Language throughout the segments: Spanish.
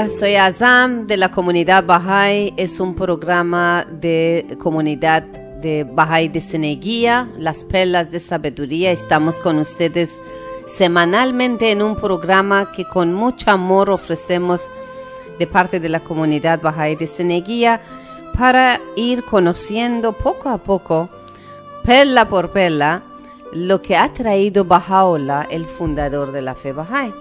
Soy Azam de la comunidad Bahá'í. Es un programa de comunidad de Bahá'í de Seneguía, Las Perlas de Sabiduría. Estamos con ustedes semanalmente en un programa que con mucho amor ofrecemos de parte de la comunidad Bahá'í de Seneguía para ir conociendo poco a poco, perla por perla, lo que ha traído Baha'u'lláh, el fundador de la fe Bahá'í.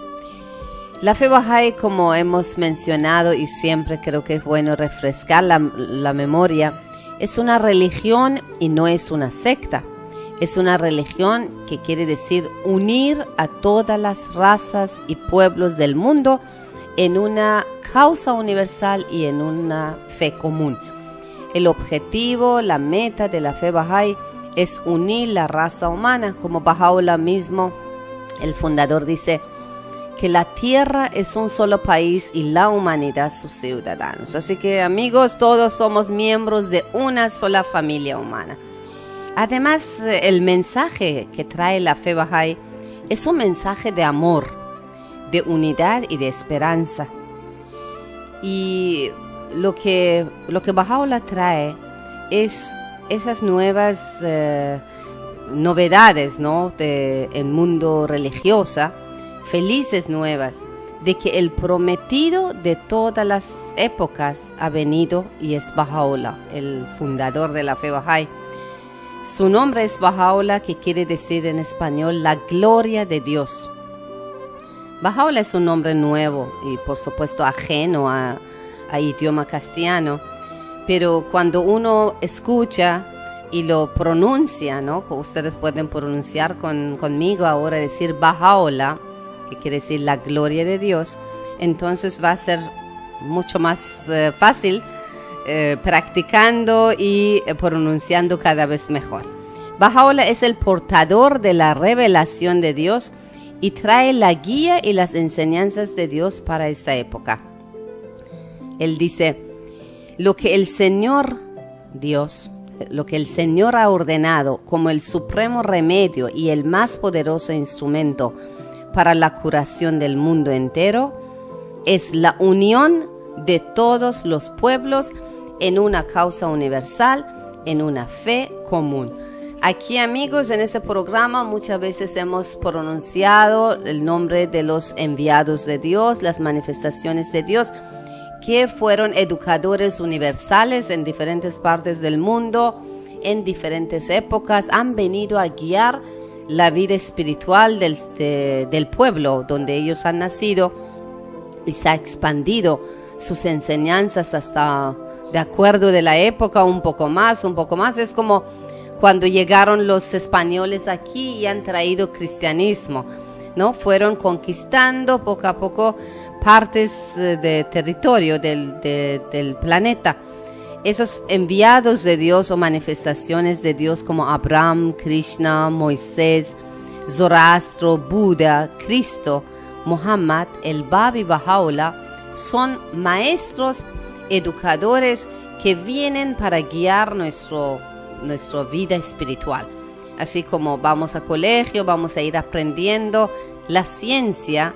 La fe Bahá'í, como hemos mencionado y siempre creo que es bueno refrescar la memoria, es una religión y no es una secta. Es una religión que quiere decir unir a todas las razas y pueblos del mundo en una causa universal y en una fe común. El objetivo, la meta de la fe Bahá'í es unir la raza humana, como Baha'u'lláh mismo, el fundador, dice que la tierra es un solo país y la humanidad sus ciudadanos. Así que, amigos, todos somos miembros de una sola familia humana. Además, el mensaje que trae la fe Bahá'í es un mensaje de amor, de unidad y de esperanza. Y lo que Baha'u'lláh trae es esas nuevas novedades, ¿no?, del mundo religioso, felices nuevas, de que el prometido de todas las épocas ha venido y es Baha'u'lláh, el fundador de la fe Bahá'í. Su nombre es Baha'u'lláh, que quiere decir en español la gloria de Dios. Baha'u'lláh es un nombre nuevo y por supuesto ajeno a idioma castellano, pero cuando uno escucha y lo pronuncia, ¿no?, como ustedes pueden pronunciar conmigo ahora, decir Baha'u'lláh, que quiere decir la gloria de Dios, entonces va a ser mucho más fácil practicando y pronunciando cada vez mejor. Baha'u'lláh es el portador de la revelación de Dios y trae la guía y las enseñanzas de Dios para esta época. Él dice, lo que el Señor Dios, lo que el Señor ha ordenado como el supremo remedio y el más poderoso instrumento para la curación del mundo entero, es la unión de todos los pueblos en una causa universal, en una fe común. Aquí, amigos, en este programa muchas veces hemos pronunciado el nombre de los enviados de Dios, las manifestaciones de Dios, que fueron educadores universales en diferentes partes del mundo, en diferentes épocas, han venido a guiar la vida espiritual del pueblo donde ellos han nacido, y se ha expandido sus enseñanzas hasta, de acuerdo de la época, un poco más. Es como cuando llegaron los españoles aquí y han traído cristianismo, ¿no? Fueron conquistando poco a poco partes de territorio del planeta. Esos enviados de Dios o manifestaciones de Dios como Abraham, Krishna, Moisés, Zoroastro, Buda, Cristo, Muhammad, el Bab y Baha'u'lláh son maestros, educadores que vienen para guiar nuestra vida espiritual. Así como vamos a colegio, vamos a ir aprendiendo la ciencia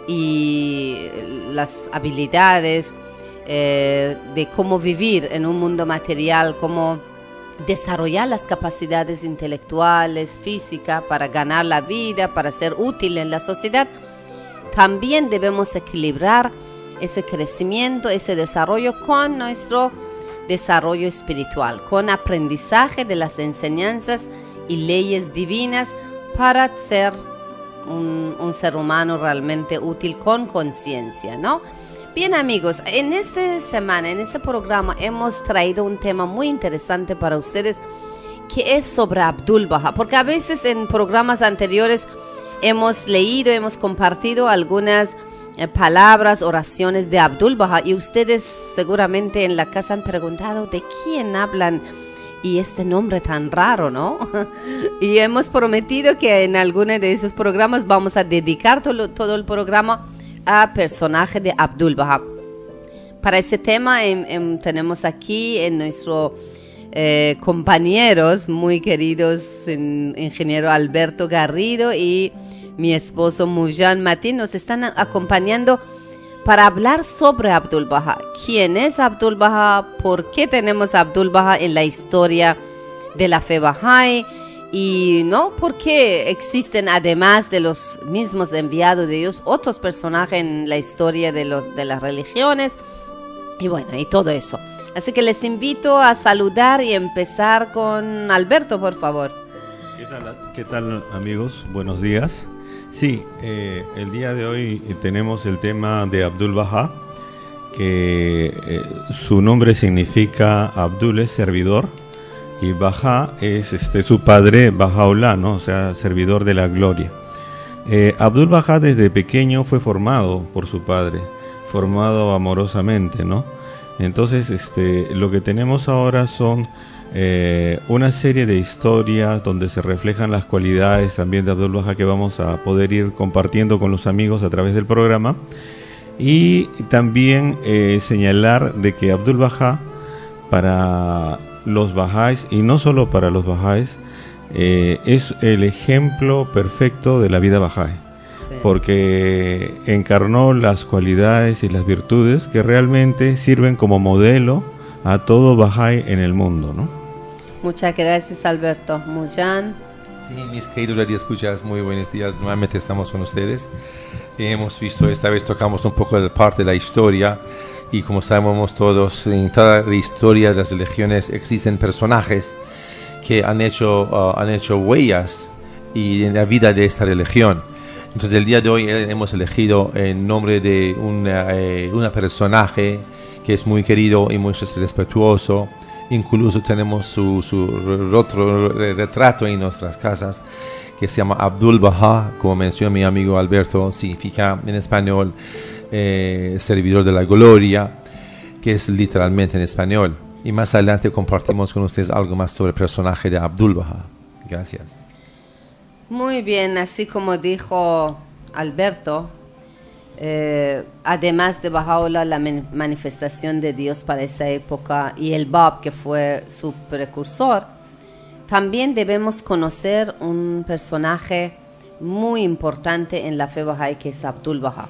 y las habilidades de cómo vivir en un mundo material, cómo desarrollar las capacidades intelectuales, físicas para ganar la vida, para ser útil en la sociedad. También debemos equilibrar ese crecimiento, ese desarrollo con nuestro desarrollo espiritual, con aprendizaje de las enseñanzas y leyes divinas para ser un ser humano realmente útil con conciencia, ¿no? Bien, amigos, en esta semana, en este programa, hemos traído un tema muy interesante para ustedes, que es sobre Abdul-Bahá, porque a veces en programas anteriores hemos leído, hemos compartido algunas palabras, oraciones de Abdul-Bahá, y ustedes seguramente en la casa han preguntado de quién hablan y este nombre tan raro, ¿no? Y hemos prometido que en alguno de esos programas vamos a dedicar todo el programa a personaje de Abdul-Bahá. Para ese tema tenemos aquí en nuestros compañeros muy queridos, ingeniero Alberto Garrido y mi esposo Mujan Matin, nos están acompañando para hablar sobre Abdul Baha. ¿Quién es Abdul Baha? ¿Por qué tenemos a Abdul Baha en la historia de la fe Bahá'í? Y no, ¿por qué existen, además de los mismos enviados de Dios, otros personajes en la historia de las religiones? Y bueno, y todo eso. Así que les invito a saludar y empezar con Alberto, por favor. ¿Qué tal, amigos? Buenos días. Sí, el día de hoy tenemos el tema de Abdul Baha, que su nombre significa Abdul es servidor, y Baha es su padre, Baha'u'lláh, ¿no? O sea, servidor de la gloria. Abdul Baha desde pequeño fue formado por su padre, formado amorosamente, ¿no? Entonces, lo que tenemos ahora son una serie de historias donde se reflejan las cualidades también de Abdul Baha, que vamos a poder ir compartiendo con los amigos a través del programa. Y también señalar de que Abdul Baha, para los Bahá'ís, y no solo para los Bahá'ís, es el ejemplo perfecto de la vida Bahá'í, sí, porque encarnó las cualidades y las virtudes que realmente sirven como modelo a todo Bahá'í en el mundo, ¿no? Muchas gracias, Alberto. Mujan. Sí, mis queridos radioescuchas, muy buenos días. Nuevamente estamos con ustedes. Hemos visto, esta vez tocamos un poco de parte de la historia. Y como sabemos todos, en toda la historia de las religiones existen personajes que han hecho huellas y en la vida de esta religión. Entonces el día de hoy hemos elegido el nombre de un personaje que es muy querido y muy respetuoso. Incluso tenemos su retrato en nuestras casas, que se llama Abdul Baha, como mencionó mi amigo Alberto, significa en español servidor de la gloria, que es literalmente en español. Y más adelante compartimos con ustedes algo más sobre el personaje de Abdul Baha. Gracias. Muy bien, así como dijo Alberto, además de Baha'u'lláh, la manifestación de Dios para esa época, y el Bab, que fue su precursor, también debemos conocer un personaje muy importante en la fe Bahá'í, que es Abdul Baha.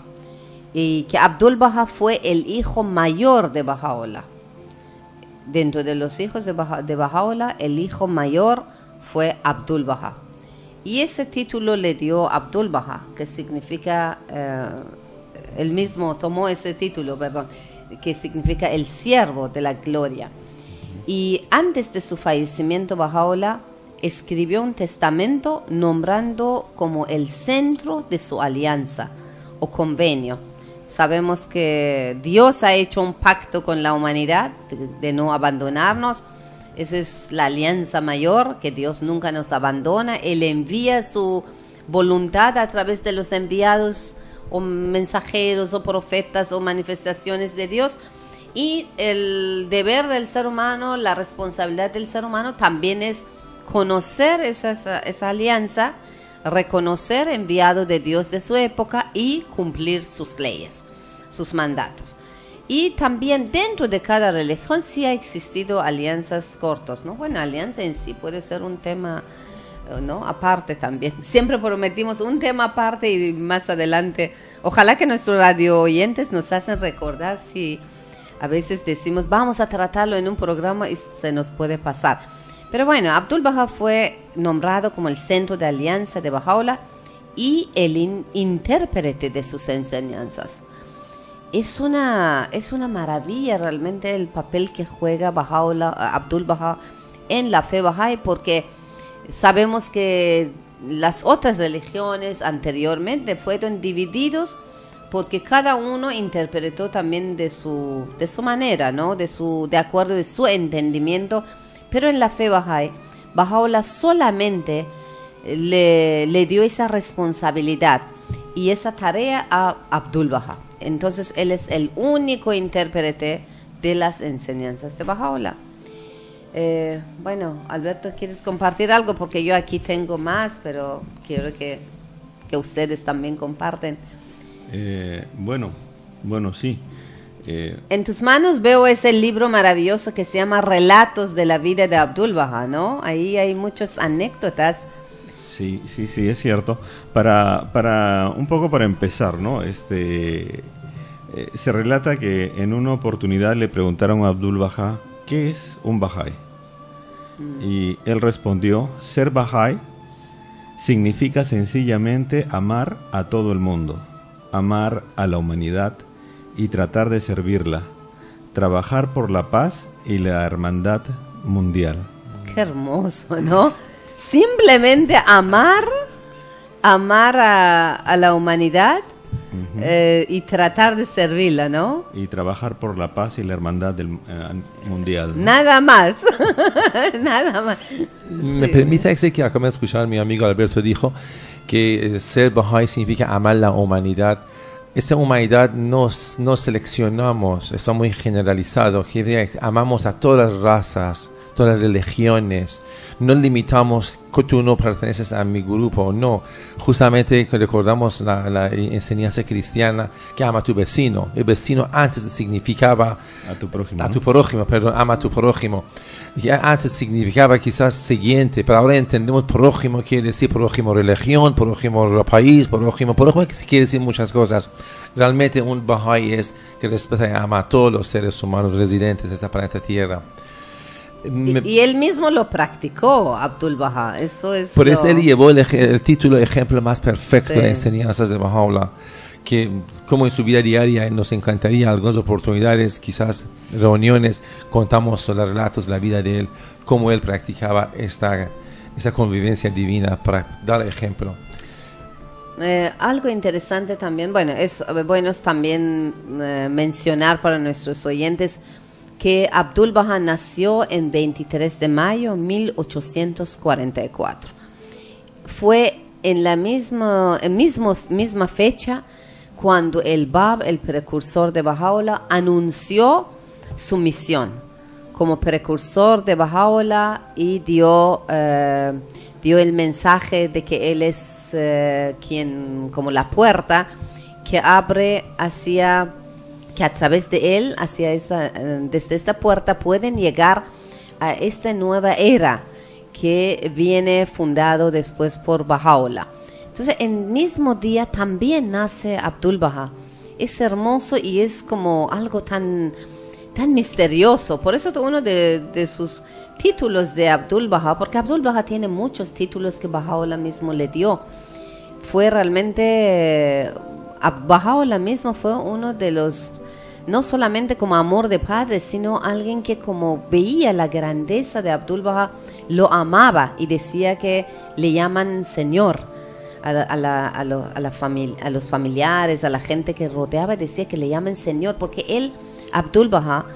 Y que Abdul Baha fue el hijo mayor de Baha'u'lláh. Dentro de los hijos de Baha'u'lláh, el hijo mayor fue Abdul Baha. Y ese título le dio Abdul Baha, que significa, él mismo tomó ese título, que significa el siervo de la gloria. Y antes de su fallecimiento, Baha'u'lláh escribió un testamento nombrando como el centro de su alianza o convenio. Sabemos que Dios ha hecho un pacto con la humanidad de no abandonarnos. Esa es la alianza mayor, que Dios nunca nos abandona. Él envía su voluntad a través de los enviados o mensajeros o profetas o manifestaciones de Dios. Y el deber del ser humano, la responsabilidad del ser humano también es conocer esa alianza, reconocer enviado de Dios de su época y cumplir sus leyes, sus mandatos. Y también dentro de cada religión sí ha existido alianzas cortas, ¿no? Bueno, alianza en sí puede ser un tema, ¿no?, aparte también. Siempre prometimos un tema aparte y más adelante. Ojalá que nuestros radio oyentes nos hacen recordar, si a veces decimos vamos a tratarlo en un programa y se nos puede pasar. Pero bueno, Abdul Baha fue nombrado como el centro de alianza de Baha'u'lláh y el intérprete de sus enseñanzas. Es una maravilla realmente el papel que juega Abdul Baha en la fe Bahá'í, porque sabemos que las otras religiones anteriormente fueron divididos porque cada uno interpretó también de su manera, ¿no? De acuerdo a su entendimiento. Pero en la fe Bahá'í, Baha'u'lláh solamente le dio esa responsabilidad y esa tarea a Abdul Baha. Entonces él es el único intérprete de las enseñanzas de Baha'u'lláh. Bueno, Alberto, ¿quieres compartir algo? Porque yo aquí tengo más, pero quiero que ustedes también comparten. Bueno, sí. En tus manos veo ese libro maravilloso que se llama Relatos de la vida de Abdul Baha, ¿no? Ahí hay muchas anécdotas. Sí, es cierto. Para un poco para empezar, ¿no? Se relata que en una oportunidad le preguntaron a Abdul Baha, ¿qué es un Bahá'í? Y él respondió, ser Bahá'í significa sencillamente amar a todo el mundo, amar a la humanidad y tratar de servirla, trabajar por la paz y la hermandad mundial. Qué hermoso, ¿no? Simplemente amar a la humanidad y tratar de servirla, ¿no? Y trabajar por la paz y la hermandad mundial, ¿no? Nada más. Nada más. Me Sí. permite decir que acabo de escuchar, mi amigo Alberto dijo que ser Bahá'í significa amar la humanidad. Esa humanidad no seleccionamos, está muy generalizado. Amamos a todas las razas, todas las religiones. No limitamos que tú no perteneces a mi grupo, no. Justamente recordamos la enseñanza cristiana que ama a tu vecino. El vecino antes significaba A tu prójimo. a ¿no? tu prójimo, perdón, ama a tu prójimo. Ya antes significaba quizás siguiente, pero ahora entendemos prójimo quiere decir prójimo religión, prójimo país, prójimo que quiere decir muchas cosas. Realmente un Bahá'í es que respeta y ama a todos los seres humanos residentes de esta planeta Tierra. Y él mismo lo practicó, Abdul Baha. Eso es. Por eso él llevó el título ejemplo más perfecto Sí. de enseñanzas de Baha'u'lláh, que como en su vida diaria nos encantaría algunas oportunidades, quizás reuniones, contamos los relatos de la vida de él, cómo él practicaba esta convivencia divina para dar ejemplo. Algo interesante también, bueno, es también mencionar para nuestros oyentes que Abdul Baha nació en 23 de mayo de 1844. Fue en la misma fecha cuando el Bab, el precursor de Baha'u'lláh, anunció su misión como precursor de Baha'u'lláh y dio el mensaje de que él es quien, como la puerta que abre hacia, que a través de él, desde esta puerta pueden llegar a esta nueva era que viene fundado después por Baha'u'lláh. Entonces, en el mismo día también nace Abdul Baha. Es hermoso y es como algo tan misterioso. Por eso uno de sus títulos de Abdul Baha, porque Abdul Baha tiene muchos títulos que Baha'u'lláh mismo le dio. Fue realmente, Baha'u'lláh mismo fue uno de los, no solamente como amor de padre, sino alguien que como veía la grandeza de Abdul Baha, lo amaba y decía que le llaman Señor. A los familiares, a la gente que rodeaba, decía que le llaman Señor, porque él, Abdul Baha,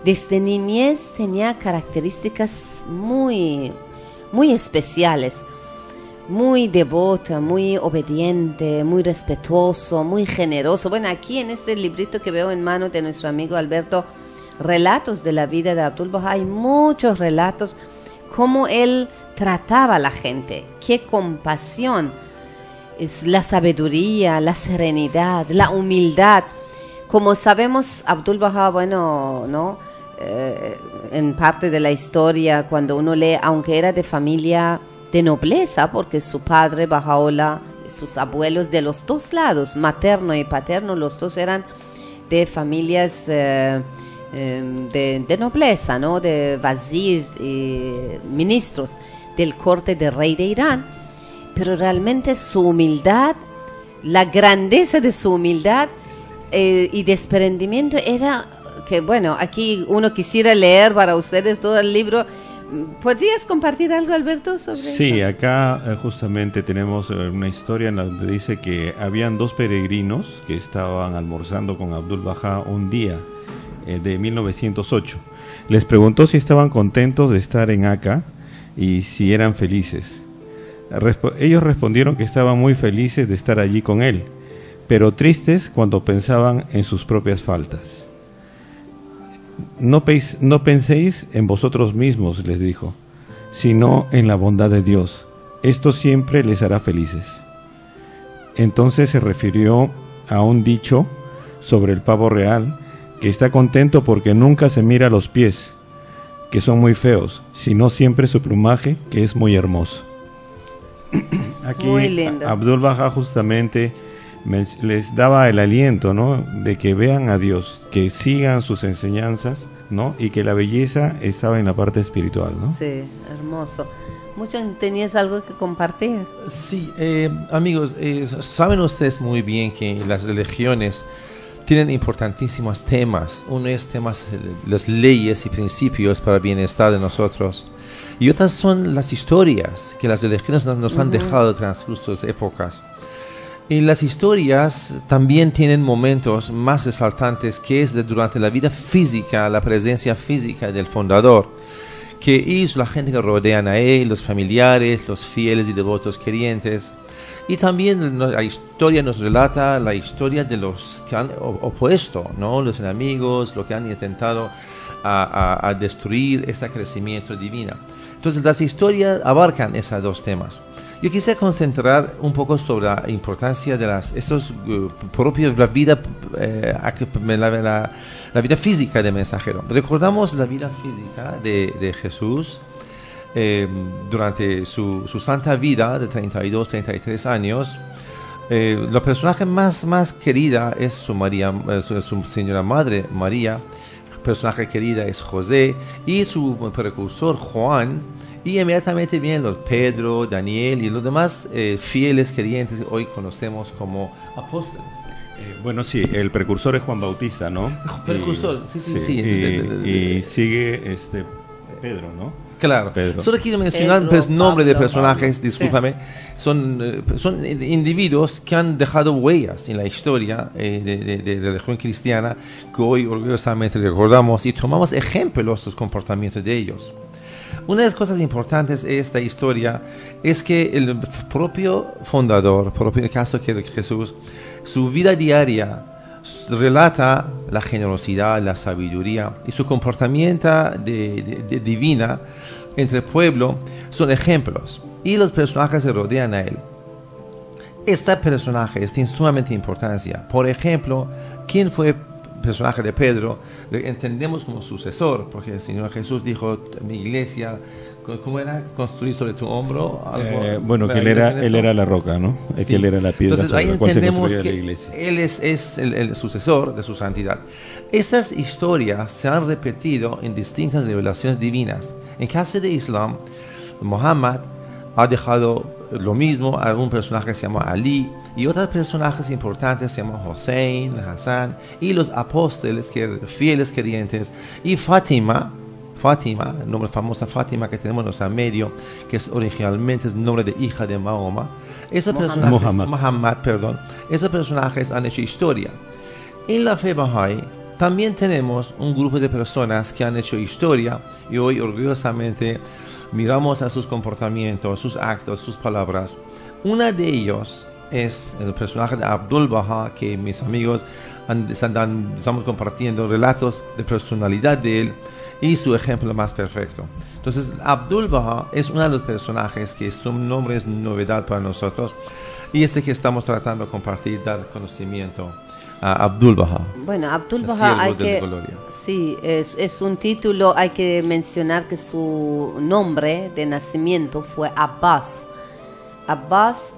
desde niñez tenía características muy, muy especiales, muy devota, muy obediente, muy respetuoso, muy generoso. Bueno, aquí en este librito que veo en manos de nuestro amigo Alberto, relatos de la vida de Abdul Baha, hay muchos relatos, cómo él trataba a la gente, qué compasión, es la sabiduría, la serenidad, la humildad. Como sabemos, Abdul Baha, bueno, ¿no? En parte de la historia, cuando uno lee, aunque era de familia de nobleza, porque su padre, Baha'u'lláh, sus abuelos de los dos lados, materno y paterno, los dos eran de familias de nobleza, ¿no? De wazirs y ministros del corte del rey de Irán. Pero realmente su humildad, la grandeza de su humildad y desprendimiento era que, bueno, aquí uno quisiera leer para ustedes todo el libro. ¿Podrías compartir algo, Alberto, sobre eso? Sí, acá justamente tenemos una historia en la que dice que habían dos peregrinos que estaban almorzando con Abdul Baha un día de 1908. Les preguntó si estaban contentos de estar en Acá y si eran felices. Ellos respondieron que estaban muy felices de estar allí con él, pero tristes cuando pensaban en sus propias faltas. No penséis en vosotros mismos, les dijo, sino en la bondad de Dios. Esto siempre les hará felices. Entonces se refirió a un dicho sobre el pavo real, que está contento porque nunca se mira los pies, que son muy feos, sino siempre su plumaje, que es muy hermoso. Aquí Muy lindo. Abdul Baha justamente les daba el aliento, ¿no? De que vean a Dios, que sigan sus enseñanzas, ¿no? Y que la belleza estaba en la parte espiritual, ¿no? Sí, hermoso. Mucho, ¿tenías algo que compartir? Sí, amigos, saben ustedes muy bien que las religiones tienen importantísimos temas. Uno es temas, las leyes y principios para el bienestar de nosotros. Y otras son las historias que las religiones nos han dejado transcurso de épocas. Y las historias también tienen momentos más resaltantes, que es durante la vida física, la presencia física del fundador, que es la gente que rodean a él, los familiares, los fieles y devotos creyentes. Y también la historia nos relata la historia de los que han opuesto, ¿no? Los enemigos, lo que han intentado a destruir este crecimiento divino. Entonces las historias abarcan esos dos temas. Yo quisiera concentrar un poco sobre la importancia de estos propios, la vida física del mensajero. Recordamos la vida física de Jesús durante su santa vida de 32, 33 años. La personaje más querida es su señora madre María. Personaje querida es José y su precursor Juan, y inmediatamente vienen los Pedro, Daniel y los demás fieles creyentes que hoy conocemos como apóstoles. Bueno, sí, el precursor es Juan Bautista, ¿no? Precursor, sí. Y sigue Pedro, ¿no? Claro, Pedro. Solo quiero mencionar nombres de personajes, discúlpame, sí. son individuos que han dejado huellas en la historia de la religión cristiana, que hoy orgullosamente recordamos y tomamos ejemplos de los comportamientos de ellos. Una de las cosas importantes de esta historia es que el propio fundador, en el caso de Jesús, su vida diaria relata la generosidad, la sabiduría y su comportamiento divina entre el pueblo son ejemplos, y los personajes se rodean a él. Este personaje tiene sumamente importancia. Por ejemplo, ¿quién fue el personaje de Pedro? Lo entendemos como sucesor, porque el Señor Jesús dijo: mi iglesia, ¿cómo era? Construir sobre tu hombro. Bueno, que él era la roca, ¿no? Sí. Que él era la piedra. Entonces ahí sobre la cual entendemos se que la iglesia. él es el sucesor de su santidad. Estas historias se han repetido en distintas revelaciones divinas. En caso de Islam, Muhammad ha dejado lo mismo a un personaje que se llama Ali, y otros personajes importantes se llaman Hussein, Hassan, y los apóstoles fieles creyentes, y Fátima, el nombre famosa Fátima que tenemos en nuestro medio, que es originalmente el nombre de hija de Mahoma. Esos personajes han hecho historia. En la fe Bahá'í también tenemos un grupo de personas que han hecho historia, y hoy orgullosamente miramos a sus comportamientos, sus actos, sus palabras. Una de ellos es el personaje de Abdul Baha, que mis amigos estamos compartiendo relatos de personalidad de él y su ejemplo más perfecto. Entonces, Abdul Baha es uno de los personajes que su nombre es novedad para nosotros, y que estamos tratando de compartir, dar conocimiento a Abdul Baha. Bueno, Abdul Baha sí, es un título. Hay que mencionar que su nombre de nacimiento fue Abbas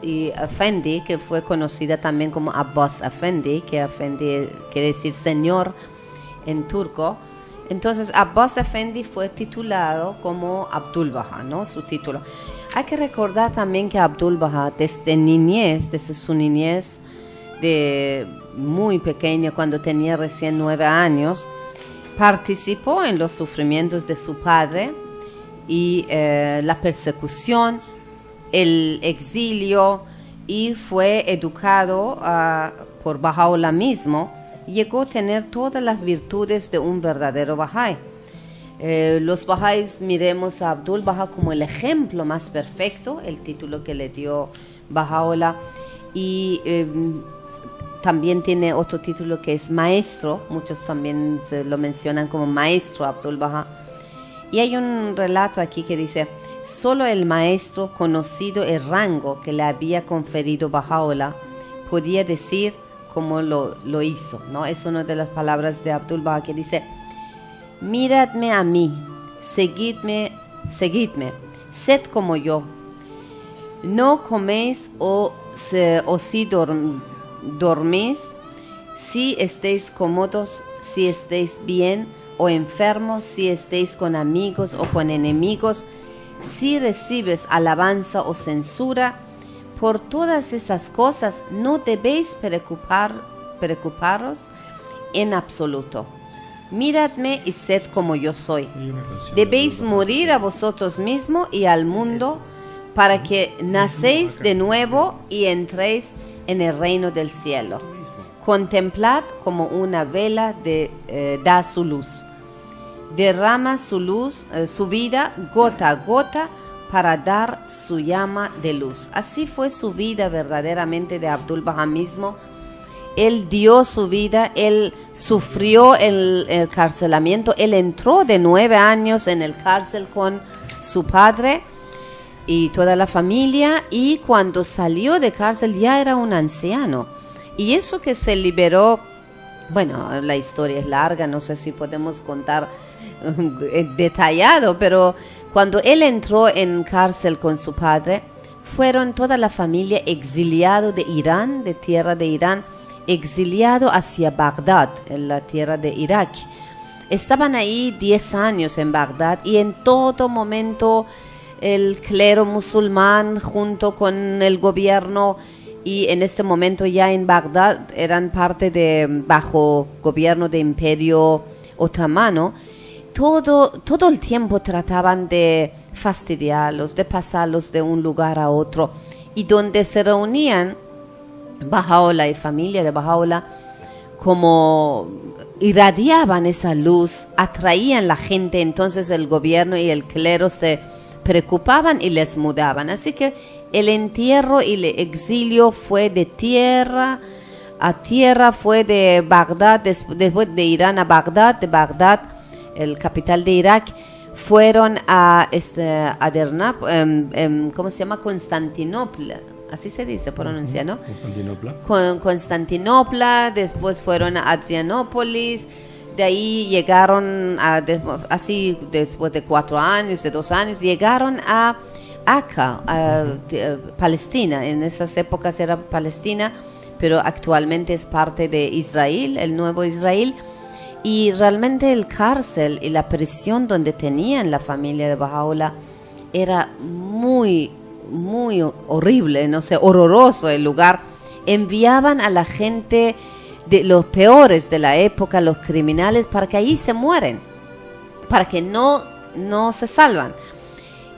y Efendi, que fue conocida también como Abbas Efendi, que Efendi quiere decir señor en turco. Entonces Abbas Efendi fue titulado como Abdul Baha, ¿no? Su título. Hay que recordar también que Abdul Baha desde su niñez, de muy pequeño, cuando tenía recién 9 años, participó en los sufrimientos de su padre y la persecución, el exilio, y fue educado por Baha'u'lláh mismo. Llegó a tener todas las virtudes de un verdadero Bahá'í. Los Bahá'ís miremos a Abdul Baha como el ejemplo más perfecto, el título que le dio Baha'u'lláh, y también tiene otro título que es maestro. Muchos también se lo mencionan como maestro Abdul Baha. Y hay un relato aquí que dice: solo el maestro, conocido el rango que le había conferido Baha'u'lláh, podía decir cómo lo hizo, ¿no? Es una de las palabras de Abdul Baha, que dice: miradme a mí, seguidme, sed como yo. No coméis o si dormís, si estéis cómodos, si estéis bien o enfermos, si estéis con amigos o con enemigos, si recibes alabanza o censura, por todas esas cosas no debéis preocuparos en absoluto. Miradme y sed como yo soy. Debéis morir a vosotros mismos y al mundo para que nacéis de nuevo y entréis en el reino del cielo. Contemplad como una vela da su luz. Derrama su luz, su vida gota a gota para dar su llama de luz. Así fue su vida verdaderamente de Abdul Baha mismo. Él dio su vida, él sufrió el encarcelamiento, él entró de 9 años en el cárcel con su padre y toda la familia, y cuando salió de cárcel ya era un anciano. Y eso que se liberó, bueno, la historia es larga, no sé si podemos contar detallado, pero cuando él entró en cárcel con su padre, fueron toda la familia exiliado de Irán, de tierra de Irán, exiliado hacia Bagdad, en la tierra de Irak. Estaban ahí 10 años en Bagdad y en todo momento el clero musulmán junto con el gobierno, y en este momento ya en Bagdad eran parte bajo gobierno de Imperio Otomano. Todo el tiempo trataban de fastidiarlos, de pasarlos de un lugar a otro, y donde se reunían Baha'u'llah y familia de Baha'u'llah, como irradiaban esa luz, atraían la gente, entonces el gobierno y el clero se preocupaban y les mudaban. Así que el entierro y el exilio fue de tierra a tierra, fue de Bagdad, después de Irán a Bagdad, de Bagdad, el capital de Irak, fueron a ¿cómo se llama? Constantinopla. Así se dice, pronuncia, ¿no? Constantinopla, después fueron a Adrianópolis, de ahí llegaron, así después de 4 años, de 2 años, llegaron a Acá, a Palestina. En esas épocas era Palestina, pero actualmente es parte de Israel, el nuevo Israel. Y realmente el cárcel y la prisión donde tenían la familia de Baha'u'llah era muy horrible, no sé, horroroso el lugar. Enviaban a la gente de los peores de la época, los criminales, para que allí se mueren, para que no se salvan.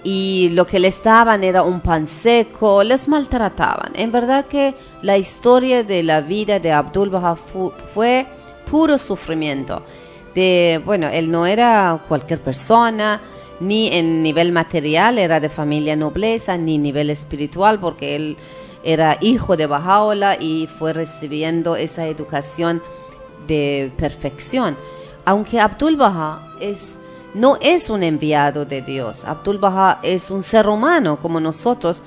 Y lo que les daban era un pan seco, les maltrataban. En verdad que la historia de la vida de Abdul Baha fue puro sufrimiento. Bueno, él no era cualquier persona, ni en nivel material era de familia nobleza, ni nivel espiritual, porque él era hijo de Baha'u'llah y fue recibiendo esa educación de perfección. Aunque Abdul Baha no es un enviado de Dios, Abdul Baha es un ser humano como nosotros,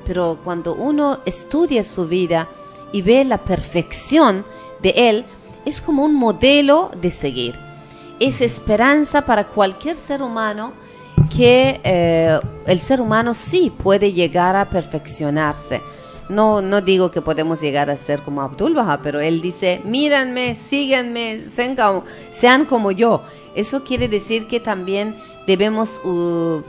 pero cuando uno estudia su vida y ve la perfección de él, es como un modelo de seguir. Es esperanza para cualquier ser humano, que el ser humano sí puede llegar a perfeccionarse. No digo que podemos llegar a ser como Abdul Baha, pero él dice, mírenme, síganme, sean como yo. Eso quiere decir que también debemos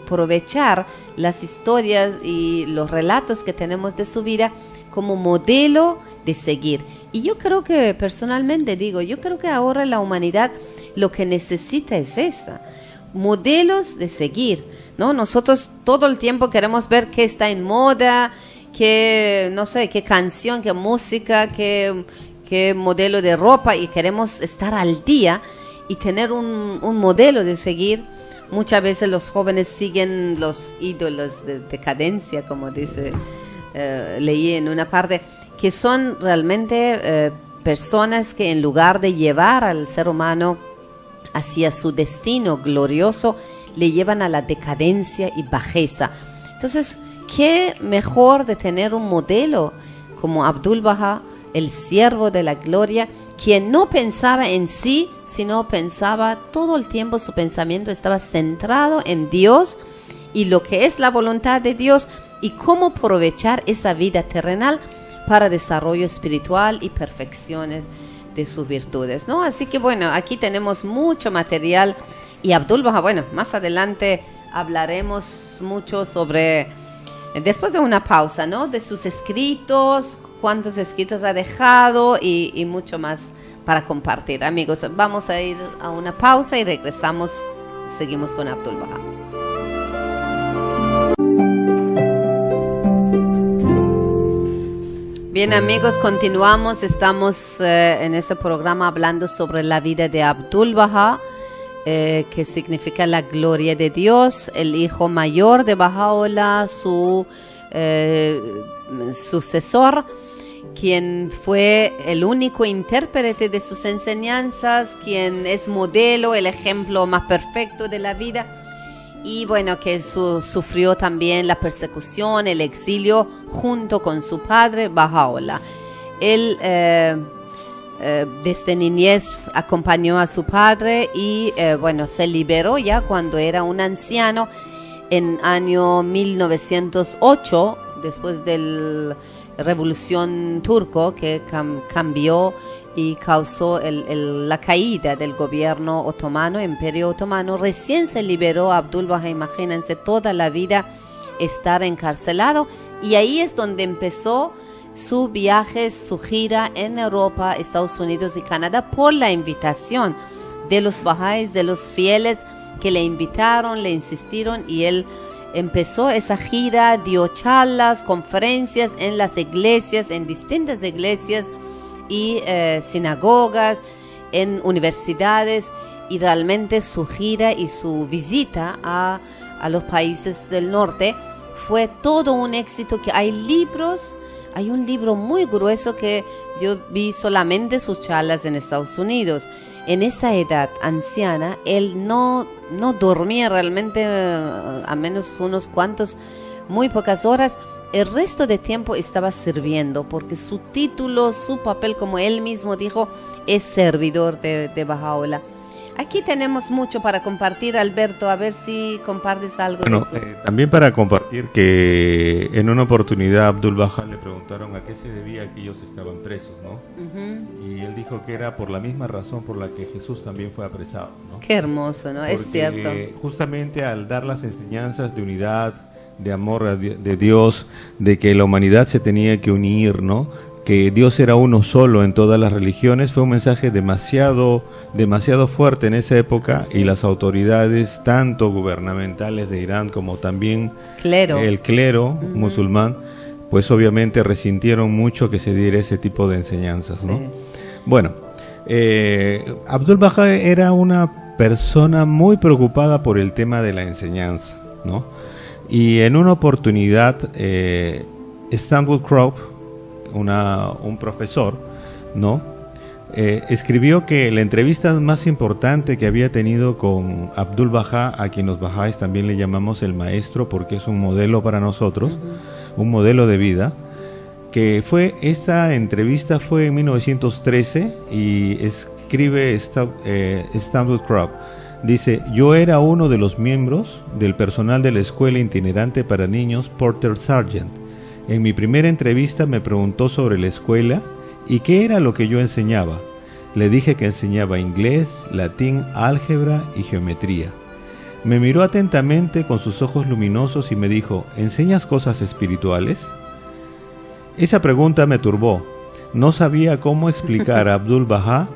aprovechar las historias y los relatos que tenemos de su vida como modelo de seguir. Y yo creo que, personalmente digo, yo creo que ahora la humanidad lo que necesita es esta, modelos de seguir, ¿no? Nosotros todo el tiempo queremos ver qué está en moda, qué, no sé, qué canción, qué música, qué modelo de ropa, y queremos estar al día y tener un modelo de seguir. Muchas veces los jóvenes siguen los ídolos de decadencia, como dice, leí en una parte, que son realmente personas que en lugar de llevar al ser humano hacia su destino glorioso, le llevan a la decadencia y bajeza. Entonces, ¿qué mejor de tener un modelo como Abdul Baha, el siervo de la gloria, quien no pensaba en sí, sino pensaba todo el tiempo, su pensamiento estaba centrado en Dios y lo que es la voluntad de Dios y cómo aprovechar esa vida terrenal para desarrollo espiritual y perfecciones de sus virtudes, ¿no? Así que bueno, aquí tenemos mucho material y Abdul Baha, bueno, más adelante hablaremos mucho sobre, después de una pausa, ¿no? De sus escritos, cuántos escritos ha dejado y mucho más para compartir. Amigos, vamos a ir a una pausa y regresamos, seguimos con Abdul Baha. Bien, amigos, continuamos. Estamos en este programa hablando sobre la vida de Abdul Baha, que significa la gloria de Dios, el hijo mayor de Baha'u'llah, su sucesor, quien fue el único intérprete de sus enseñanzas, quien es modelo, el ejemplo más perfecto de la vida. Y bueno, que sufrió también la persecución, el exilio, junto con su padre, Baha'u'llah. Él desde niñez acompañó a su padre y bueno, se liberó ya cuando era un anciano en año 1908, después de la revolución turco que cambió y causó la caída del gobierno otomano, imperio otomano. Recién se liberó Abdul Baha, imagínense, toda la vida estar encarcelado, y ahí es donde empezó su viaje, su gira en Europa, Estados Unidos y Canadá por la invitación de los Bahá'ís, de los fieles que le invitaron, le insistieron, y él empezó esa gira, dio charlas, conferencias en las iglesias, en distintas iglesias y sinagogas, en universidades, y realmente su gira y su visita a los países del norte fue todo un éxito. Que hay libros, hay un libro muy grueso que yo vi solamente sus charlas en Estados Unidos. En esa edad anciana, él no dormía realmente, a menos unos cuantos, muy pocas horas. El resto de tiempo estaba sirviendo, porque su título, su papel, como él mismo dijo, es servidor de Baha'u'llah. Aquí tenemos mucho para compartir, Alberto, a ver si compartes algo. Bueno, de eso. También para compartir que en una oportunidad Abdul Baha le preguntaron a qué se debía que ellos estaban presos, ¿no? Uh-huh. Y él dijo que era por la misma razón por la que Jesús también fue apresado, ¿no? Qué hermoso, ¿no? Porque es cierto. Justamente al dar las enseñanzas de unidad, de amor de Dios, de que la humanidad se tenía que unir, ¿no? Que Dios era uno solo en todas las religiones, fue un mensaje demasiado fuerte en esa época, y las autoridades, tanto gubernamentales de Irán como también el clero musulmán, pues obviamente resintieron mucho que se diera ese tipo de enseñanzas, ¿no? Sí. Bueno, Abdul Baha era una persona muy preocupada por el tema de la enseñanza, ¿no? Y en una oportunidad, Stanley Crowe, un profesor, ¿no? Escribió que la entrevista más importante que había tenido con Abdul Baha, a quien los Bahá'ís también le llamamos el maestro porque es un modelo para nosotros, un modelo de vida, que esta entrevista fue en 1913, y escribe Stanley Crowe, dice: yo era uno de los miembros del personal de la escuela itinerante para niños Porter Sargent. En mi primera entrevista me preguntó sobre la escuela y qué era lo que yo enseñaba. Le dije que enseñaba inglés, latín, álgebra y geometría. Me miró atentamente con sus ojos luminosos y me dijo: ¿enseñas cosas espirituales? Esa pregunta me turbó. No sabía cómo explicar a Abdul Baha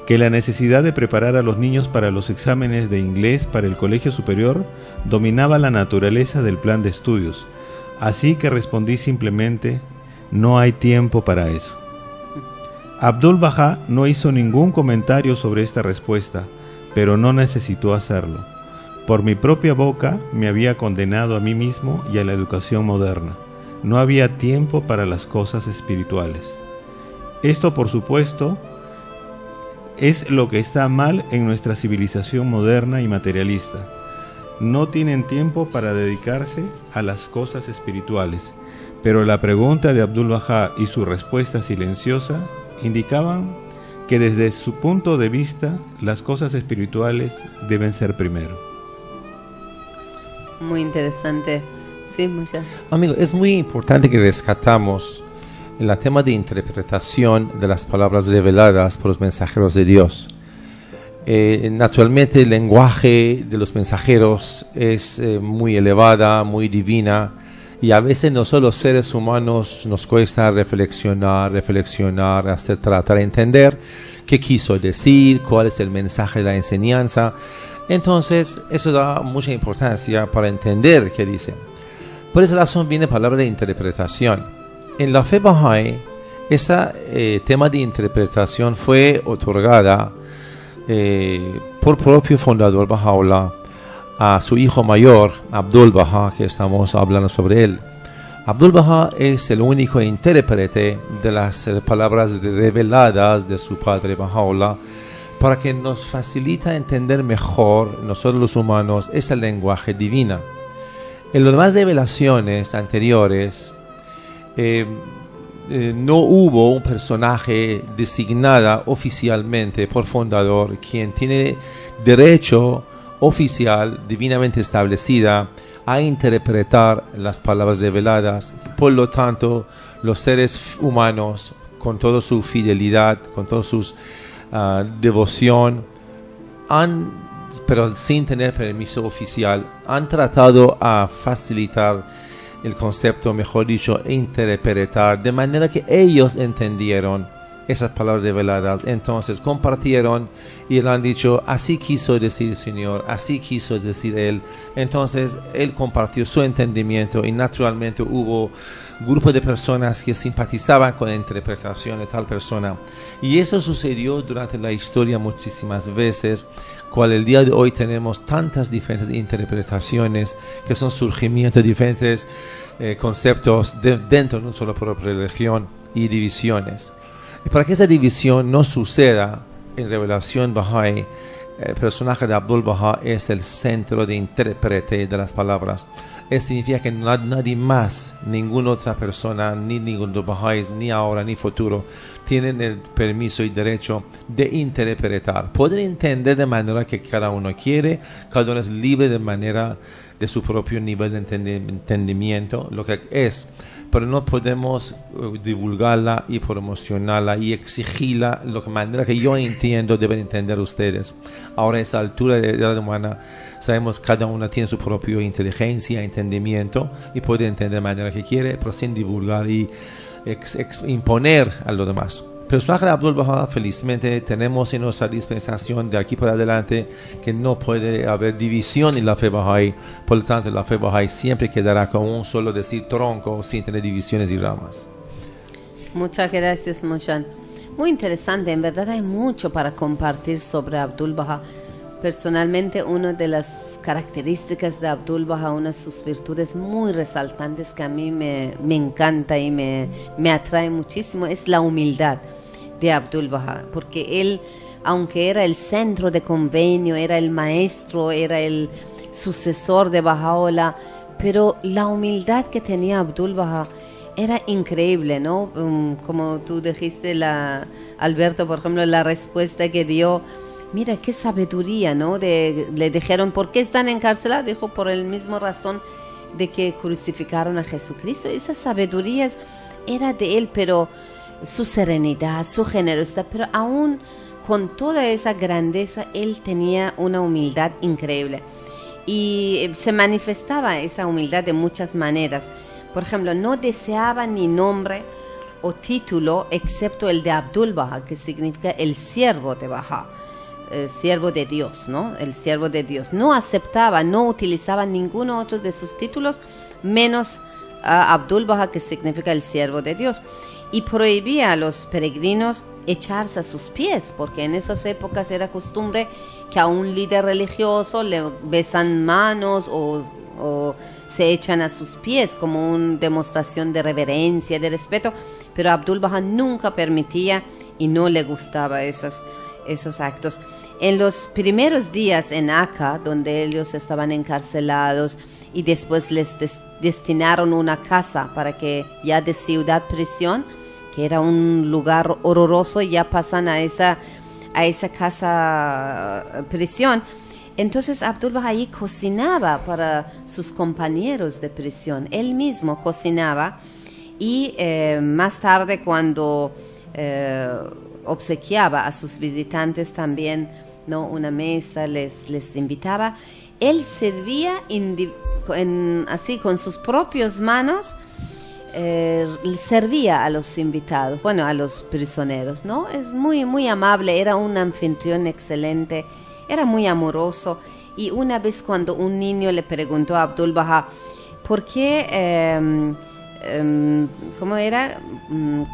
que la necesidad de preparar a los niños para los exámenes de inglés para el colegio superior dominaba la naturaleza del plan de estudios. Así que respondí simplemente: no hay tiempo para eso. Abdul Baha no hizo ningún comentario sobre esta respuesta, pero no necesitó hacerlo. Por mi propia boca me había condenado a mí mismo y a la educación moderna. No había tiempo para las cosas espirituales. Esto, por supuesto, es lo que está mal en nuestra civilización moderna y materialista. No tienen tiempo para dedicarse a las cosas espirituales, pero la pregunta de Abdul Baha y su respuesta silenciosa indicaban que desde su punto de vista las cosas espirituales deben ser primero. Muy interesante. Sí, muchas. Amigo, es muy importante que rescatamos en el tema de interpretación de las palabras reveladas por los mensajeros de Dios. Naturalmente el lenguaje de los mensajeros es muy elevada, muy divina, y a veces nosotros los seres humanos nos cuesta reflexionar, hasta tratar de entender qué quiso decir, cuál es el mensaje de la enseñanza. Entonces eso da mucha importancia para entender qué dice. Por esa razón viene la palabra de interpretación. En la fe Bahá'í, este tema de interpretación fue otorgada por propio fundador Baha'u'lláh a su hijo mayor, Abdul Baha, que estamos hablando sobre él. Abdul Baha es el único intérprete de las palabras reveladas de su padre Baha'u'lláh, para que nos facilita entender mejor nosotros los humanos ese lenguaje divino. En las demás revelaciones anteriores no hubo un personaje designado oficialmente por fundador quien tiene derecho oficial divinamente establecida a interpretar las palabras reveladas. Por lo tanto, los seres humanos, con toda su fidelidad, con toda su devoción, pero sin tener permiso oficial, han tratado a facilitar el concepto, mejor dicho, interpretar de manera que ellos entendieron esas palabras reveladas. Entonces compartieron y le han dicho: así quiso decir el Señor, así quiso decir Él. Entonces Él compartió su entendimiento y naturalmente hubo grupos de personas que simpatizaban con la interpretación de tal persona. Y eso sucedió durante la historia muchísimas veces, cual el día de hoy tenemos tantas diferentes interpretaciones que son surgimientos de diferentes conceptos dentro de una sola propia religión y divisiones. Y para que esa división no suceda en revelación Bahá'í, el personaje de Abdul Baha es el centro de intérprete de las palabras. Eso significa que nadie más, ninguna otra persona, ni ningún de los Bahá'ís, ni ahora ni futuro, tienen el permiso y derecho de interpretar. Pueden entender de manera que cada uno quiere, cada uno es libre de manera de su propio nivel de entendimiento, lo que es, pero no podemos divulgarla y promocionarla y exigirla de la manera que yo entiendo deben entender ustedes. Ahora a esa altura de la edad humana sabemos que cada uno tiene su propia inteligencia, entendimiento y puede entender de manera que quiere, pero sin divulgar y imponer a los demás. Pero el personaje de Abdul Baha, felizmente, tenemos en nuestra dispensación de aquí para adelante que no puede haber división en la fe Bahá'í. Por lo tanto, la fe Bahá'í siempre quedará con un solo decir tronco, sin tener divisiones y ramas. Muchas gracias, Moshan. Muy interesante, en verdad hay mucho para compartir sobre Abdul Baha. Personalmente, una de las características de Abdul Baha, una de sus virtudes muy resaltantes que a mí me encanta y me atrae muchísimo, es la humildad de Abdul Baha, porque él, aunque era el centro de convenio, era el maestro, era el sucesor de Baha'u'lláh, pero la humildad que tenía Abdul Baha era increíble, ¿no? Como tú dijiste, Alberto, por ejemplo, la respuesta que dio. Mira qué sabiduría, ¿no? Le dijeron, ¿por qué están encarcelados? Dijo, por el mismo razón de que crucificaron a Jesucristo. Esa sabiduría era de él, pero su serenidad, su generosidad, pero aún con toda esa grandeza, él tenía una humildad increíble. Y se manifestaba esa humildad de muchas maneras. Por ejemplo, no deseaba ni nombre o título, excepto el de Abdul Baha, que significa el siervo de Baha. El siervo de Dios, ¿no? El siervo de Dios. No aceptaba, no utilizaba ninguno otro de sus títulos, menos Abdul Baha, que significa el siervo de Dios. Y prohibía a los peregrinos echarse a sus pies, porque en esas épocas era costumbre que a un líder religioso le besan manos o se echan a sus pies como una demostración de reverencia, de respeto, pero Abdul Baha nunca permitía y no le gustaba esos actos. En los primeros días en Akka, donde ellos estaban encarcelados y después les destinaron una casa para que ya de ciudad prisión, que era un lugar horroroso, ya pasan a esa casa prisión. Entonces Abdul Baha ahí cocinaba para sus compañeros de prisión, él mismo cocinaba Y más tarde, cuando obsequiaba a sus visitantes también, ¿no?, una mesa, les invitaba, él servía así con sus propias manos, servía a los invitados, bueno, a los prisioneros, ¿no? Es muy, muy amable, era un anfitrión excelente, era muy amoroso. Y una vez cuando un niño le preguntó a Abdul Baha, ¿por qué, cómo era?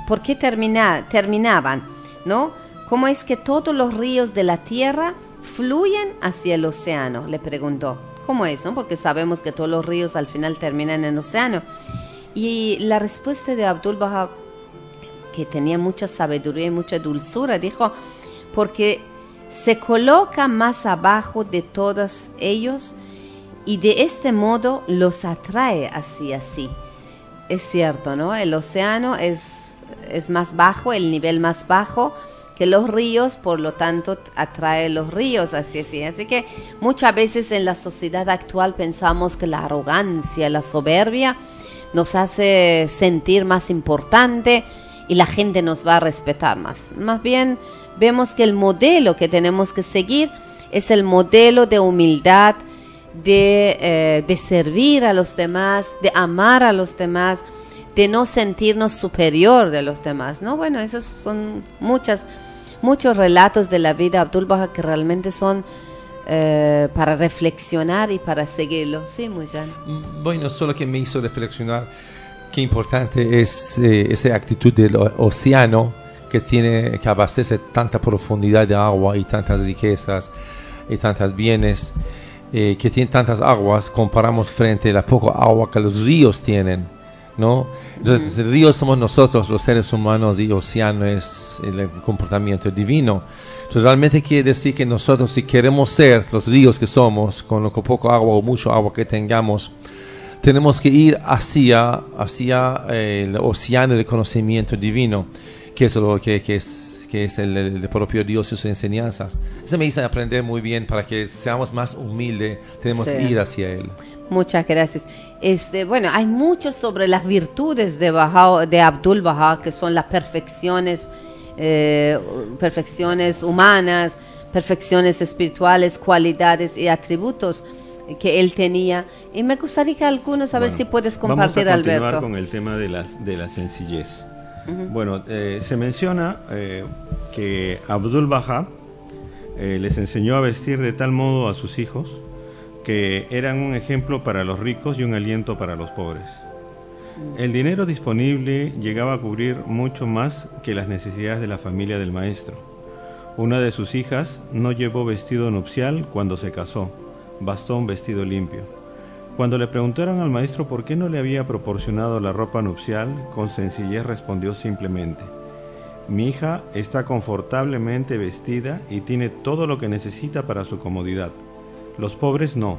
¿Por qué terminaban, ¿no? ¿Cómo es que todos los ríos de la tierra fluyen hacia el océano? Le preguntó. ¿Cómo es, no? Porque sabemos que todos los ríos al final terminan en el océano. Y la respuesta de Abdul Baha, que tenía mucha sabiduría y mucha dulzura, dijo, porque se coloca más abajo de todos ellos y de este modo los atrae así. Es cierto, ¿no? El océano es más bajo, el nivel más bajo que los ríos, por lo tanto atrae los ríos así. Así que muchas veces en la sociedad actual pensamos que la arrogancia, la soberbia nos hace sentir más importante y la gente nos va a respetar más. Más bien vemos que el modelo que tenemos que seguir es el modelo de humildad, de servir a los demás, de amar a los demás, de no sentirnos superior de los demás, ¿no? Bueno, esos son muchos relatos de la vida de Abdul Baha que realmente son para reflexionar y para seguirlo. Sí, Mujan. Bueno, solo que me hizo reflexionar qué importante es esa actitud del océano que abastece tanta profundidad de agua y tantas riquezas y tantos bienes, que tiene tantas aguas, comparamos frente a la poca agua que los ríos tienen, ¿no? Entonces, el río somos nosotros, los seres humanos, y el océano es el comportamiento divino. Entonces, realmente quiere decir que nosotros, si queremos ser los ríos que somos, con lo poco agua o mucho agua que tengamos, tenemos que ir hacia el océano del conocimiento divino, que es lo que es el propio Dios y sus enseñanzas. Eso me hizo aprender muy bien para que seamos más humildes, tenemos que ir hacia Él. Muchas gracias. Bueno, hay mucho sobre las virtudes de Abdul Baha, que son las perfecciones humanas, perfecciones espirituales, cualidades y atributos que él tenía. Y me gustaría que algunos, a ver si puedes compartir, Alberto. Vamos a continuar con el tema de la sencillez. Bueno, se menciona que Abdul Baha les enseñó a vestir de tal modo a sus hijos que eran un ejemplo para los ricos y un aliento para los pobres. El dinero disponible llegaba a cubrir mucho más que las necesidades de la familia del maestro. Una de sus hijas no llevó vestido nupcial cuando se casó, bastó un vestido limpio. Cuando le preguntaron al maestro por qué no le había proporcionado la ropa nupcial, con sencillez respondió simplemente: mi hija está confortablemente vestida y tiene todo lo que necesita para su comodidad. Los pobres no.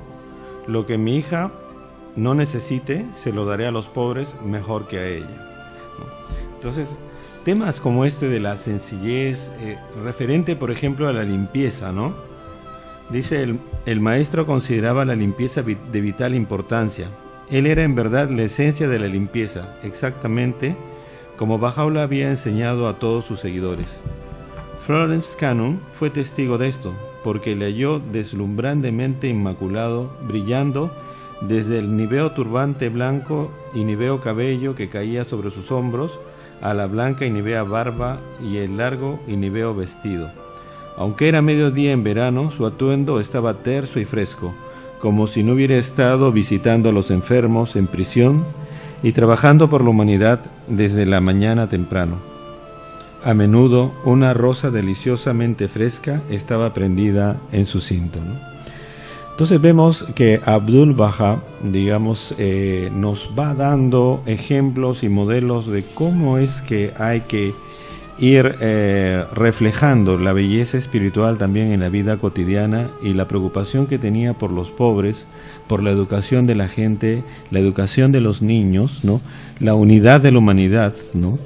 Lo que mi hija no necesite, se lo daré a los pobres mejor que a ella. Entonces, temas como este de la sencillez, referente, por ejemplo, a la limpieza, ¿no? Dice, el maestro consideraba la limpieza de vital importancia. Él era en verdad la esencia de la limpieza, exactamente como Baha'u'llah había enseñado a todos sus seguidores. Florence Cannon fue testigo de esto, porque le halló deslumbrantemente inmaculado, brillando desde el níveo turbante blanco y níveo cabello que caía sobre sus hombros, a la blanca y nívea barba y el largo y níveo vestido. Aunque era mediodía en verano, su atuendo estaba terso y fresco, como si no hubiera estado visitando a los enfermos en prisión y trabajando por la humanidad desde la mañana temprano. A menudo una rosa deliciosamente fresca estaba prendida en su cinto, ¿no? Entonces vemos que Abdul Baha, digamos, nos va dando ejemplos y modelos de cómo es que hay que ir reflejando la belleza espiritual también en la vida cotidiana y la preocupación que tenía por los pobres, por la educación de la gente, la educación de los niños, ¿no? La unidad de la humanidad, ¿no?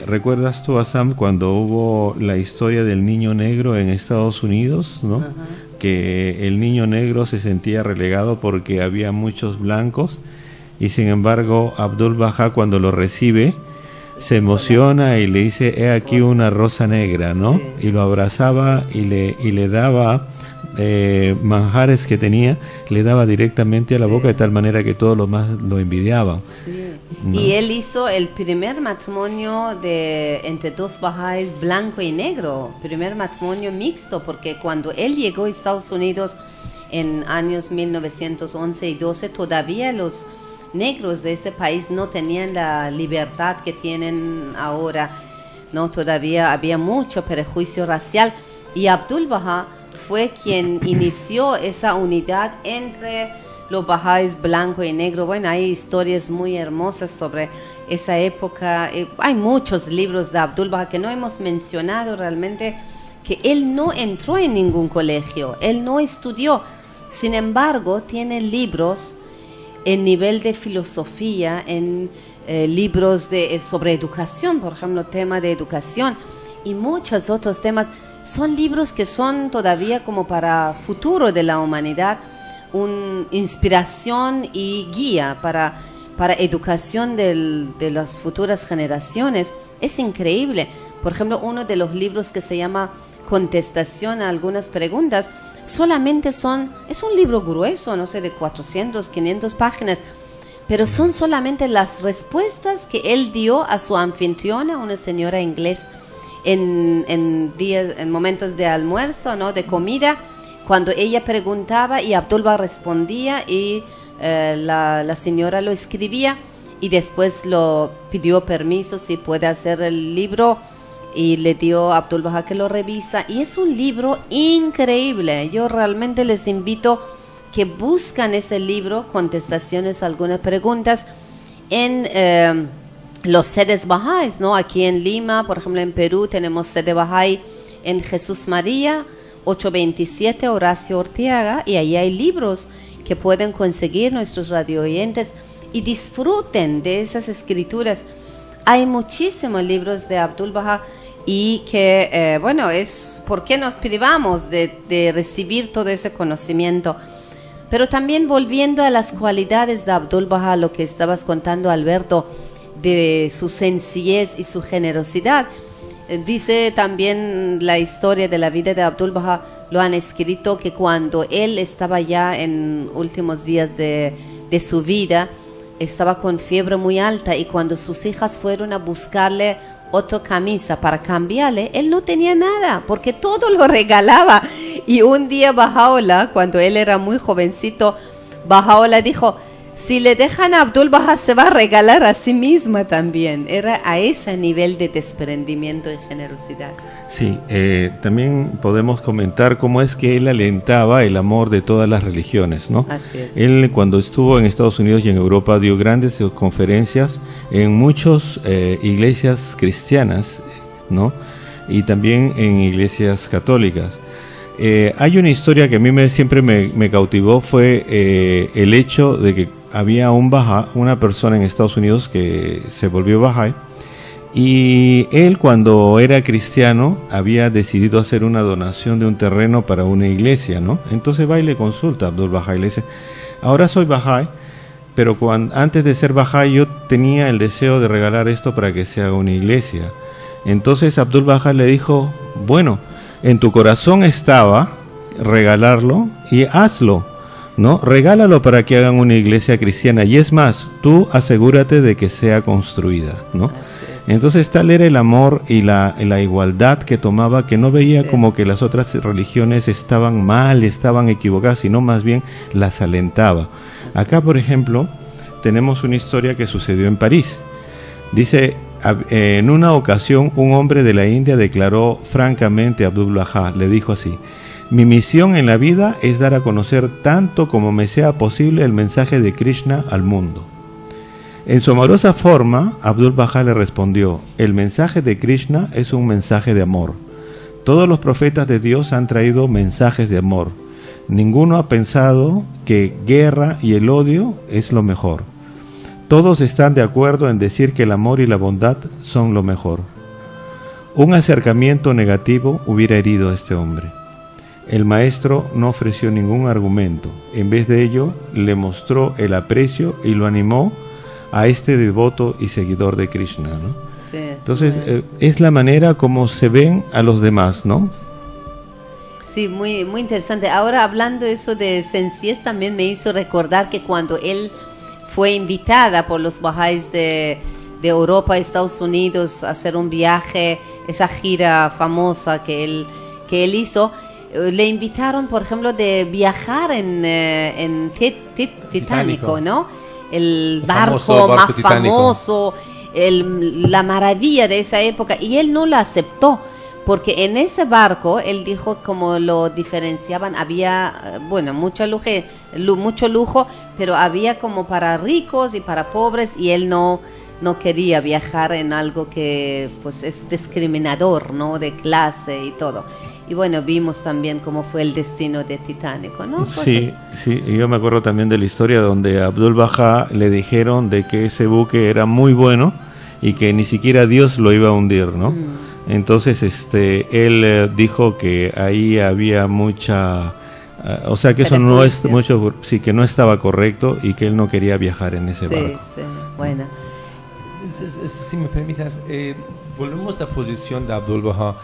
¿Recuerdas tú, Assam, cuando hubo la historia del niño negro en Estados Unidos, ¿no? Que el niño negro se sentía relegado porque había muchos blancos y sin embargo Abdul Baha cuando lo recibe se emociona y le dice, he aquí una rosa negra, ¿no? Sí. Y lo abrazaba y le daba manjares que tenía, le daba directamente a la boca, de tal manera que todos los más lo envidiaban. Sí. ¿No? Y él hizo el primer matrimonio entre dos bahá'ís, blanco y negro, primer matrimonio mixto, porque cuando él llegó a Estados Unidos en años 1911 y 12, todavía los negros de ese país no tenían la libertad que tienen ahora, ¿no? Todavía había mucho prejuicio racial, y Abdul Baha fue quien inició esa unidad entre los bahá'ís blanco y negro. Bueno, hay historias muy hermosas sobre esa época. Hay muchos libros de Abdul Baha que no hemos mencionado realmente, que él no entró en ningún colegio, él no estudió. Sin embargo, tiene libros en nivel de filosofía, en libros sobre educación, por ejemplo, tema de educación, y muchos otros temas. Son libros que son todavía como para futuro de la humanidad, una inspiración y guía para educación de las futuras generaciones. Es increíble. Por ejemplo, uno de los libros que se llama Contestación a algunas preguntas, solamente es un libro grueso, no sé, de 400, 500 páginas, pero son solamente las respuestas que él dio a su anfitriona, una señora inglesa, en momentos de almuerzo, ¿no?, de comida, cuando ella preguntaba y Abdul Baha respondía, y la señora lo escribía y después lo pidió permiso si puede hacer el libro, y le dio a Abdul Baha que lo revisa, y es un libro increíble. Yo realmente les invito que buscan ese libro, Contestaciones a algunas preguntas, en los sedes bahá'ís, ¿no? Aquí en Lima, por ejemplo, en Perú tenemos sede bahá'í en Jesús María 827 Horacio Orteaga, y ahí hay libros que pueden conseguir nuestros radio oyentes y disfruten de esas escrituras. Hay muchísimos libros de Abdul Baha, y que, ¿por qué nos privamos de recibir todo ese conocimiento? Pero también volviendo a las cualidades de Abdul Baha, lo que estabas contando, Alberto, de su sencillez y su generosidad. Dice también la historia de la vida de Abdul Baha, lo han escrito, que cuando él estaba ya en últimos días de su vida, estaba con fiebre muy alta, y cuando sus hijas fueron a buscarle otra camisa para cambiarle, él no tenía nada, porque todo lo regalaba. Y un día Baha'u'llah, cuando él era muy jovencito, Baha'u'llah dijo, si le dejan a Abdul Baha se va a regalar a sí misma también. Era a ese nivel de desprendimiento y generosidad. Sí, también podemos comentar cómo es que él alentaba el amor de todas las religiones, ¿no? Así es. Él, cuando estuvo en Estados Unidos y en Europa, dio grandes conferencias en muchas iglesias cristianas, ¿no? Y también en iglesias católicas. Hay una historia que a mí siempre me cautivó, fue el hecho de que había una persona en Estados Unidos que se volvió Bahá'í, y él, cuando era cristiano, había decidido hacer una donación de un terreno para una iglesia, ¿no? Entonces va y le consulta a Abdul Baha y le dice, ahora soy Bahá'í, pero antes de ser Bahá'í yo tenía el deseo de regalar esto para que se haga una iglesia. Entonces Abdul Baha le dijo, bueno, en tu corazón estaba regalarlo, y hazlo, ¿no? Regálalo para que hagan una iglesia cristiana, y es más, tú asegúrate de que sea construida, ¿no? Entonces tal era el amor y la igualdad que tomaba, que no veía como que las otras religiones estaban mal, estaban equivocadas, sino más bien las alentaba. Acá, por ejemplo, tenemos una historia que sucedió en París. Dice, en una ocasión un hombre de la India declaró francamente a Abdul Baha, le dijo así: mi misión en la vida es dar a conocer tanto como me sea posible el mensaje de Krishna al mundo. En su amorosa forma, Abdul Baha le respondió: el mensaje de Krishna es un mensaje de amor. Todos los profetas de Dios han traído mensajes de amor. Ninguno ha pensado que guerra y el odio es lo mejor. Todos están de acuerdo en decir que el amor y la bondad son lo mejor. Un acercamiento negativo hubiera herido a este hombre. el maestro no ofreció ningún argumento. En vez de ello, le mostró el aprecio y lo animó a este devoto y seguidor de Krishna, ¿no? Sí, entonces, es la manera como se ven a los demás, ¿no? Sí, muy, muy interesante. Ahora, hablando eso de sencillez, también me hizo recordar que cuando él fue invitada por los Bahá'ís de Europa a Estados Unidos a hacer un viaje, esa gira famosa que él hizo, le invitaron, por ejemplo, de viajar en Titánico, ¿no? El barco más famoso, la maravilla de esa época, y él no lo aceptó, porque en ese barco, él dijo, como lo diferenciaban, había, bueno, mucho lujo, pero había como para ricos y para pobres, y él no quería viajar en algo que pues es discriminador, ¿no? De clase y todo. Y bueno, vimos también cómo fue el destino de Titánico, ¿no? Sí, sí, yo me acuerdo también de la historia donde a Abdul Bahá le dijeron de que ese buque era muy bueno y que ni siquiera Dios lo iba a hundir, ¿no? Entonces él dijo que ahí había mucha, o sea que eso no es mucho, sí, que no estaba correcto y que él no quería viajar en ese barco. Sí, bueno. Si me permitas, volvemos a la posición de Abdul Bahá,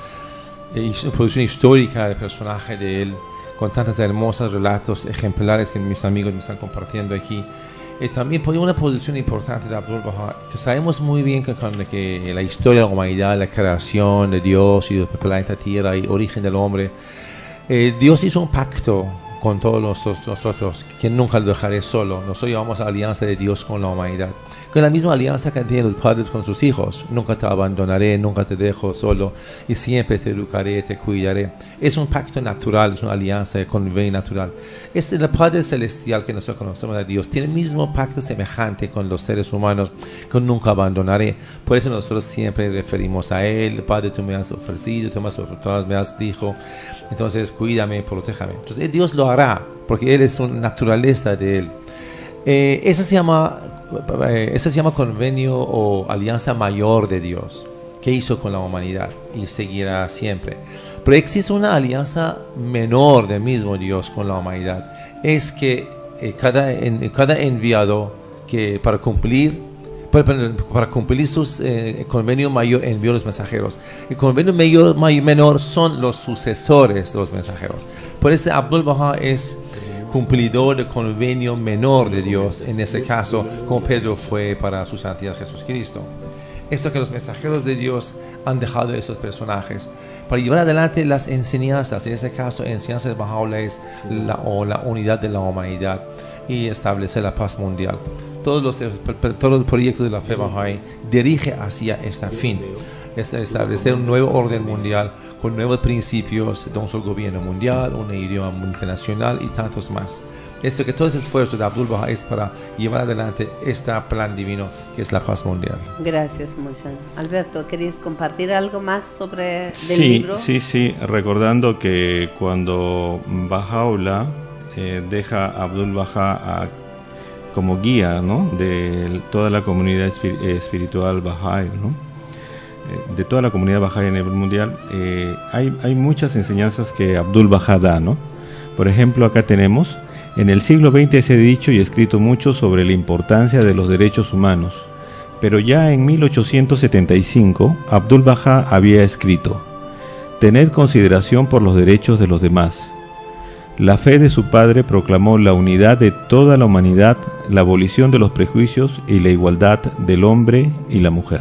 una posición histórica del personaje de él, con tantos hermosos relatos ejemplares que mis amigos me están compartiendo aquí. También por una posición importante de Abdul Bahá, que sabemos muy bien que la historia de la humanidad, la creación de Dios y del planeta Tierra y origen del hombre, Dios hizo un pacto con todos nosotros, que nunca lo dejaré solo. Nosotros llevamos la alianza de Dios con la humanidad, con la misma alianza que tienen los padres con sus hijos. Nunca te abandonaré, nunca te dejo solo, y siempre te educaré, te cuidaré. Es un pacto natural, es una alianza de convenio natural. Es el Padre Celestial que nosotros conocemos a Dios. Tiene el mismo pacto semejante con los seres humanos, que nunca abandonaré. Por eso nosotros siempre referimos a Él. Padre, tú me has ofrecido, tú me has dicho, entonces cuídame, protéjame. Entonces Dios lo hará, porque Él es una naturaleza de Él. Eso se llama convenio o alianza mayor de Dios, que hizo con la humanidad y seguirá siempre. Pero existe una alianza menor del mismo Dios con la humanidad. Es que cada enviado que para cumplir sus convenio mayor envió los mensajeros. El convenio menor son los sucesores de los mensajeros. Por eso Abdul Bahá es cumplidor del convenio menor de Dios, en ese caso, como Pedro fue para su santidad Jesucristo. Esto que los mensajeros de Dios han dejado a esos personajes para llevar adelante las enseñanzas, en ese caso, enseñanzas de Baha'u'lláh es la unidad de la humanidad y establecer la paz mundial. Todos los proyectos de la fe Baha'i dirigen hacia este fin. Es establecer un nuevo orden mundial con nuevos principios, un solo gobierno mundial, un idioma internacional y tantos más. Esto que todo ese esfuerzo de Abdul Bahá es para llevar adelante este plan divino que es la paz mundial. Gracias, Moshe. Alberto, ¿querías compartir algo más sobre el libro? Sí, recordando que cuando Baha'u'lláh deja a Abdul Bahá como guía, ¿no?, de toda la comunidad espiritual Baha'i, ¿no?, de toda la comunidad Baha'i a nivel mundial, hay muchas enseñanzas que Abdul Bahá da, ¿no? Por ejemplo, acá tenemos: en el siglo XX se ha dicho y escrito mucho sobre la importancia de los derechos humanos, pero ya en 1875 Abdul Bahá había escrito: tener consideración por los derechos de los demás. La fe de su padre proclamó la unidad de toda la humanidad, la abolición de los prejuicios y la igualdad del hombre y la mujer.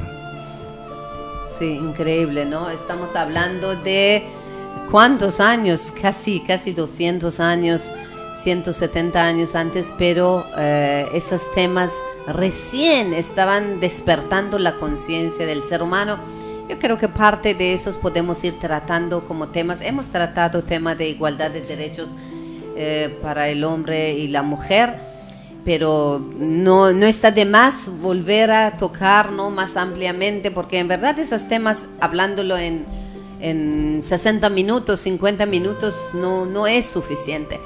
Sí, increíble, ¿no? Estamos hablando de ¿cuántos años? Casi 200 años, 170 años antes, pero esos temas recién estaban despertando la conciencia del ser humano. Yo creo que parte de esos podemos ir tratando como temas. Hemos tratado temas de igualdad de derechos para el hombre y la mujer, pero no está de más volver a tocar, ¿no?, más ampliamente, porque en verdad esos temas, hablándolo en 60 minutos, 50 minutos, no es suficiente.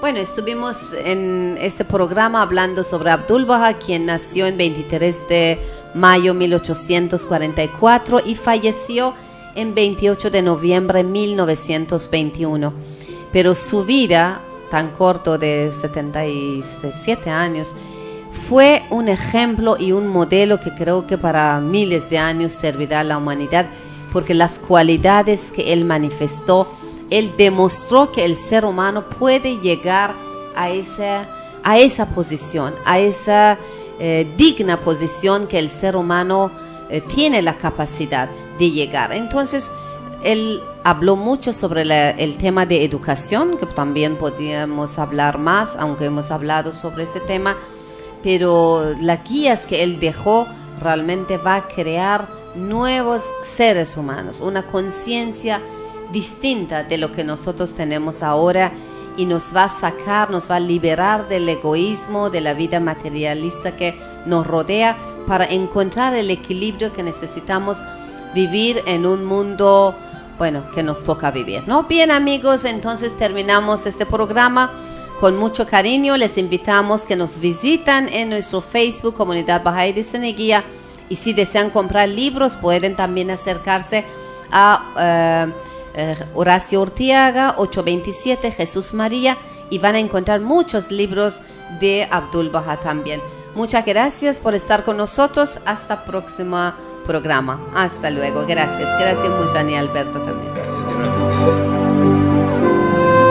Bueno, estuvimos en este programa hablando sobre Abdul Bahá, quien nació en 23 de mayo de 1844 y falleció en 28 de noviembre de 1921. pero su vida, tan corto de 77 años, fue un ejemplo y un modelo que creo que para miles de años servirá a la humanidad, porque las cualidades que él manifestó, él demostró que el ser humano puede llegar a esa posición, a esa digna posición que el ser humano tiene la capacidad de llegar. Entonces, él habló mucho sobre el tema de educación, que también podríamos hablar más, aunque hemos hablado sobre ese tema, pero las guías que él dejó realmente va a crear nuevos seres humanos, una conciencia distinta de lo que nosotros tenemos ahora, y nos va a sacar, nos va a liberar del egoísmo, de la vida materialista que nos rodea, para encontrar el equilibrio que necesitamos vivir en un mundo, bueno, que nos toca vivir, ¿no? Bien, amigos, entonces terminamos este programa con mucho cariño. Les invitamos que nos visitan en nuestro Facebook, Comunidad Bahá'í de Ceneguía, y si desean comprar libros, pueden también acercarse a Horacio Urtiaga, 827 Jesús María, y van a encontrar muchos libros de Abdul Bahá también. Muchas gracias por estar con nosotros. Hasta el próximo programa. Hasta luego. Gracias. Gracias mucho, Ani Alberto también. Gracias.